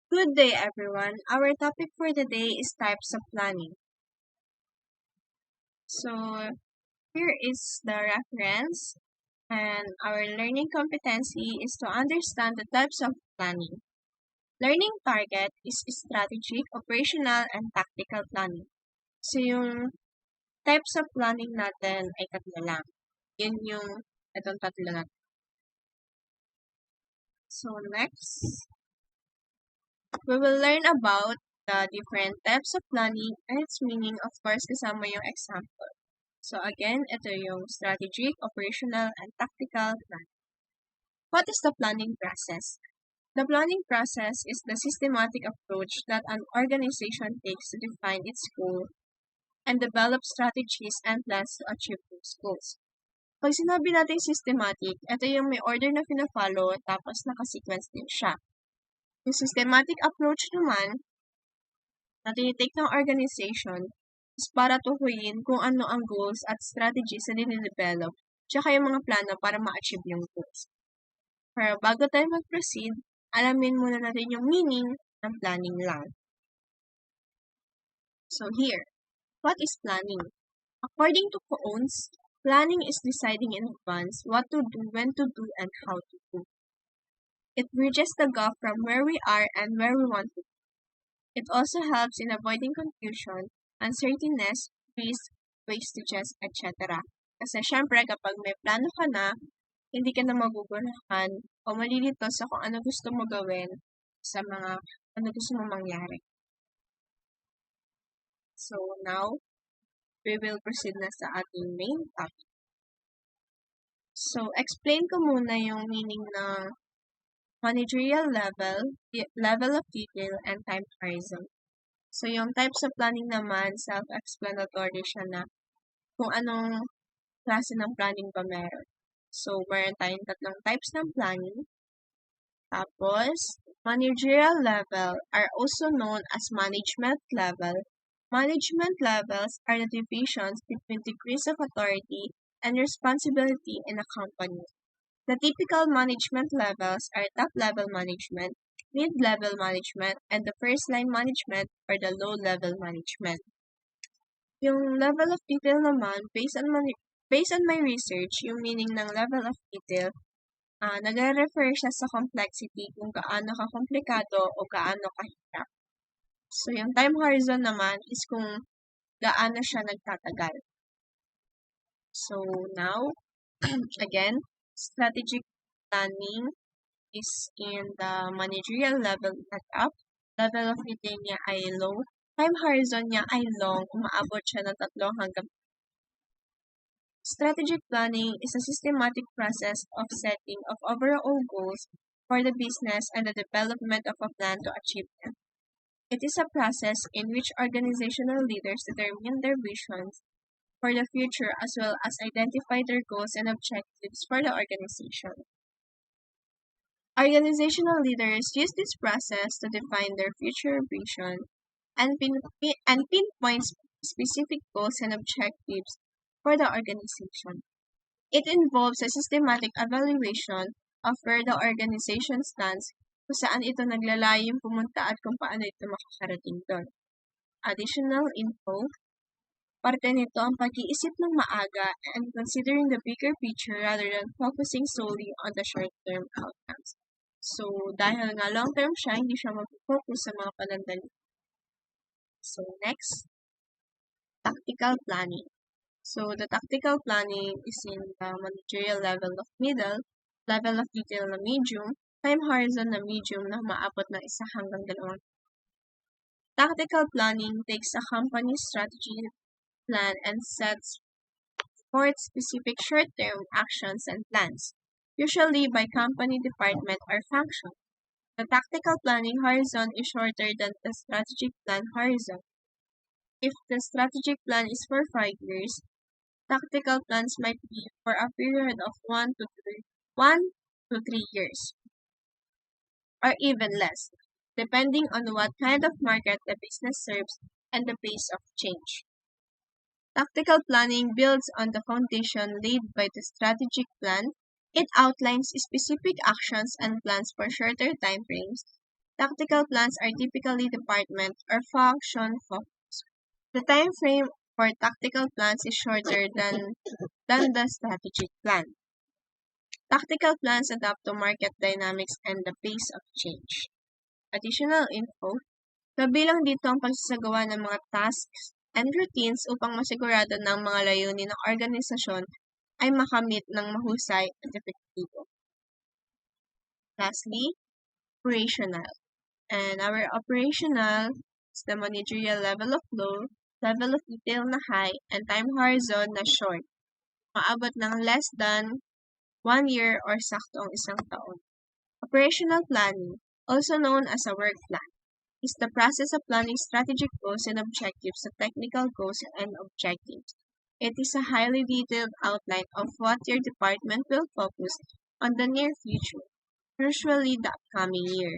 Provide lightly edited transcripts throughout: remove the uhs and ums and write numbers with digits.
Good day, everyone. Our topic for today is types of planning. So, here is the reference, and our learning competency is to understand the types of planning. Learning target is strategic, operational, and tactical planning. So, yung types of planning natin ay tatlo lang. Yun yung itong tatlo natin. So, next, we will learn about the different types of planning and its meaning, of course, kasama yung example. So again, ito yung strategic, operational, and tactical plan. What is the planning process? The planning process is the systematic approach that an organization takes to define its goal and develop strategies and plans to achieve those goals. Pag sinabi natin systematic, ito yung may order na pina-follow tapos naka-sequence din siya. Yung systematic approach naman na tinitake ng organization is para tukuyin kung ano ang goals at strategies na dinidevelop tsaka yung mga plano para ma-achieve yung goals. Pero bago tayo mag-proceed, alamin muna natin yung meaning ng planning lang. So here, what is planning? According to Coons, planning is deciding in advance what to do, when to do, and how to do. It bridges the gap from where we are and where we want to be. It also helps in avoiding confusion, uncertainty, risk, wastages, etc. Kasi syempre kapag may plano ka na, hindi ka na maguguluhan o malilito sa kung ano gusto mo gawin sa mga ano gusto mo mangyari. So now, we will proceed na sa ating main topic. So, explain ko muna yung meaning ng managerial level, level of detail, and time horizon. So, yung types of planning naman, self-explanatory siya na kung anong klase ng planning ba meron. So, meron tayong tatlong types ng planning. Tapos, managerial level are also known as management level. Management levels are the divisions between degrees of authority and responsibility in a company. The typical management levels are top-level management, mid-level management, and the first-line management or the low-level management. Yung level of detail naman, based on my research, yung meaning ng level of detail, nagre-refer siya sa complexity kung gaano ka-komplikado o gaano kahirap. So, yung time horizon naman is kung gaano siya nagtatagal. So, now, again, strategic planning is in the managerial level at up. Level of detail niya ay low. Time horizon niya ay long. Umaabot siya ng 3 hanggang. Strategic planning is a systematic process of setting of overall goals for the business and the development of a plan to achieve them. It is a process in which organizational leaders determine their visions for the future as well as identify their goals and objectives for the organization. Organizational leaders use this process to define their future vision and pinpoint specific goals and objectives for the organization. It involves a systematic evaluation of where the organization stands, kung saan ito naglalayong pumunta at kung paano ito makakarating doon. Additional info, parte nito ang pag-iisip ng maaga and considering the bigger picture rather than focusing solely on the short-term outcomes. So, dahil nga long-term siya, hindi siya mag-focus sa mga panandali. So, next, tactical planning. So, the tactical planning is in the managerial level of middle, level of detail na medium, time horizon na medium na maabot ng 1 hanggang 2. Tactical planning takes a company's strategy plan and sets forth specific short-term actions and plans, usually by company department or function. The tactical planning horizon is shorter than the strategic plan horizon. If the strategic plan is for 5 years, tactical plans might be for a period of 1 to 3 years, or even less, depending on what kind of market the business serves and the pace of change. Tactical planning builds on the foundation laid by the strategic plan. It outlines specific actions and plans for shorter time frames Tactical plans are typically department or function focused. The time frame for tactical plans is shorter than the strategic plan. Tactical plans adapt to market dynamics and the pace of change. Additional info, kabilang dito ang pagsasagawa ng mga tasks and routines upang masigurado na ang mga layunin ng organisasyon ay makamit ng mahusay at epektibo. Lastly, operational. And our operational is the managerial level of low, level of detail na high, and time horizon na short. Maabot ng less than 1 year or sakto ang isang taon. Operational planning, also known as a work plan, is the process of planning strategic goals and objectives to technical goals and objectives. It is a highly detailed outline of what your department will focus on the near future, usually the upcoming year.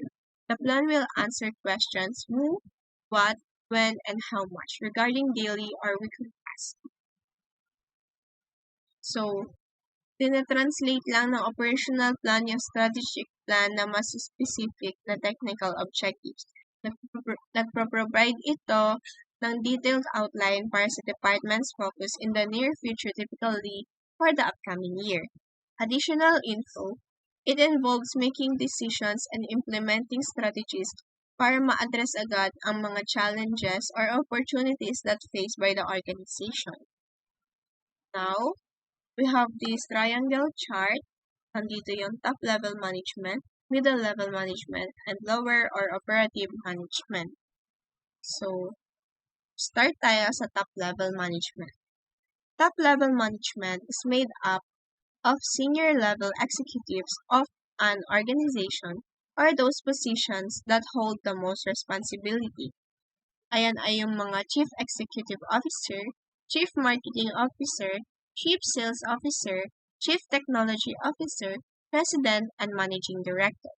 The plan will answer questions who, what, when, and how much regarding daily or weekly tasks. So, tinatranslate lang ng operational plan yung strategic plan na mas specific na technical objectives. Nagpro-provide ito ng detailed outline para sa department's focus in the near future, typically for the upcoming year. Additional info, it involves making decisions and implementing strategies para ma-address agad ang mga challenges or opportunities that faced by the organization. Now, we have this triangle chart. Nandito yung top level management, middle level management, and lower or operative management. So, start tayo sa top level management. Top level management is made up of senior level executives of an organization or those positions that hold the most responsibility. Ayan ay yung mga Chief Executive Officer, Chief Marketing Officer, Chief Sales Officer, Chief Technology Officer, President, and Managing Director.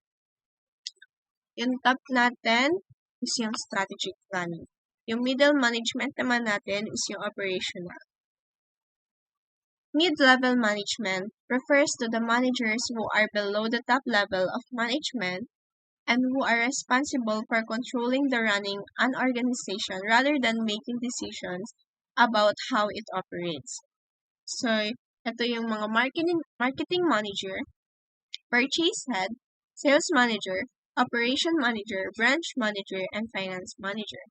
Yung top natin is yung strategic planning. Yung middle management naman natin is yung operational. Mid-level management refers to the managers who are below the top level of management and who are responsible for controlling the running an organization rather than making decisions about how it operates. So, ito yung mga marketing manager, purchase head, sales manager, operation manager, branch manager, and finance manager.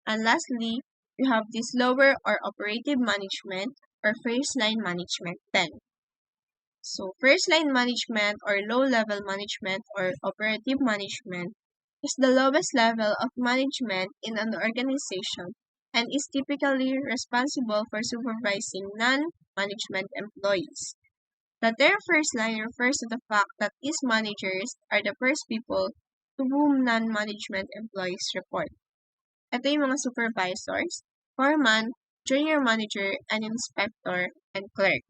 And lastly, we have this lower or operative management or first line management 10. So, first line management or low level management or operative management is the lowest level of management in an organization and is typically responsible for supervising non-management employees. The term first line refers to the fact that these managers are the first people to whom non-management employees report. Ito yung mga supervisors, foreman, junior manager, and inspector, and clerk.